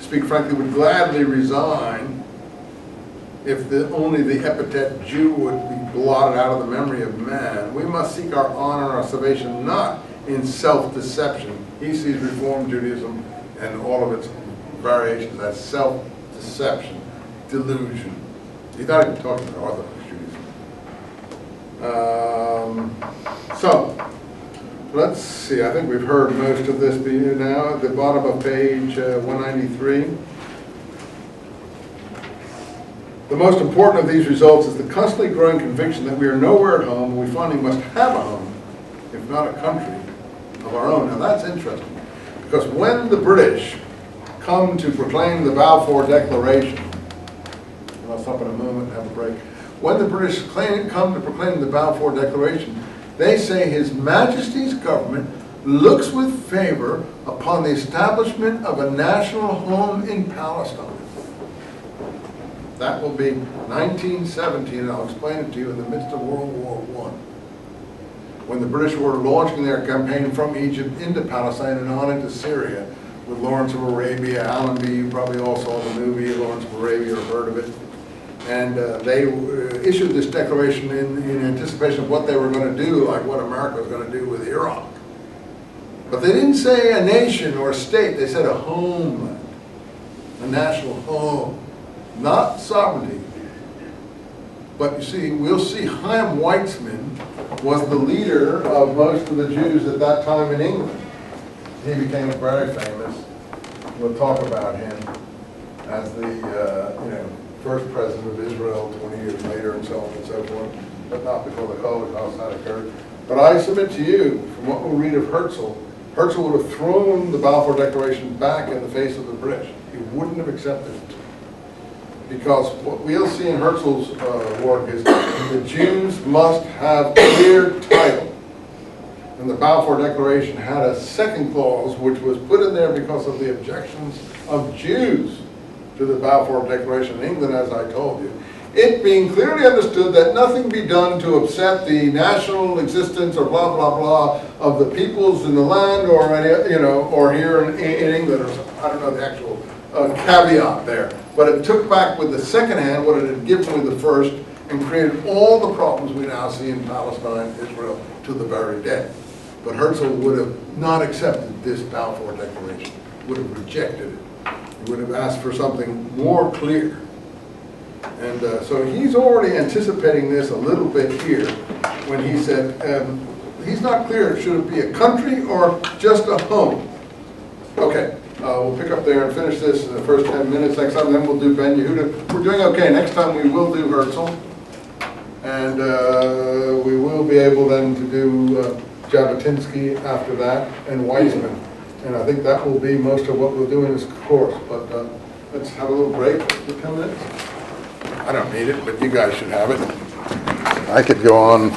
speak frankly, would gladly resign if only the epithet Jew would be blotted out of the memory of man. We must seek our honor and our salvation not in self-deception. He sees Reform Judaism and all of its variations as self-deception, delusion. He's not even talking about Orthodox Judaism. So, let's see, I think we've heard most of this now. At the bottom of page 193. The most important of these results is the constantly growing conviction that we are nowhere at home, and we finally must have a home, if not a country, of our own. Now that's interesting, because when the British come to proclaim the Balfour Declaration, and I'll stop in a moment and have a break. When the British come to proclaim the Balfour Declaration, they say His Majesty's government looks with favor upon the establishment of a national home in Palestine. That will be 1917, and I'll explain it to you, in the midst of World War I. When the British were launching their campaign from Egypt into Palestine and on into Syria, with Lawrence of Arabia, Allenby, you probably all saw the movie Lawrence of Arabia or heard of it. And they issued this declaration in anticipation of what they were going to do, like what America was going to do with Iraq. But they didn't say a nation or a state, they said a homeland, a national home, not sovereignty. But you see, we'll see Chaim Weizmann was the leader of most of the Jews at that time in England. He became very famous. We'll talk about him as the first president of Israel 20 years later and so on and so forth, but not before the Holocaust had occurred. But I submit to you, from what we read of Herzl, Herzl would have thrown the Balfour Declaration back in the face of the British. He wouldn't have accepted it. Because what we'll see in Herzl's work is the Jews must have clear title. And the Balfour Declaration had a second clause which was put in there because of the objections of Jews to the Balfour Declaration in England, as I told you. It being clearly understood that nothing be done to upset the national existence or blah, blah, blah of the peoples in the land or, or here in England or something. I don't know the actual caveat there. But it took back with the second hand what it had given with the first and created all the problems we now see in Palestine, Israel, to the very day. But Herzl would have not accepted this Balfour Declaration, would have rejected it. He would have asked for something more clear. And so he's already anticipating this a little bit here when he said, he's not clear, should it be a country or just a home? Okay. We'll pick up there and finish this in the first 10 minutes. Next time, then we'll do Ben Yehuda. We're doing okay. Next time we will do Herzl. And we will be able then to do Jabotinsky after that and Weizmann. And I think that will be most of what we'll do in this course. But let's have a little break for 10 minutes. I don't need it, but you guys should have it. I could go on.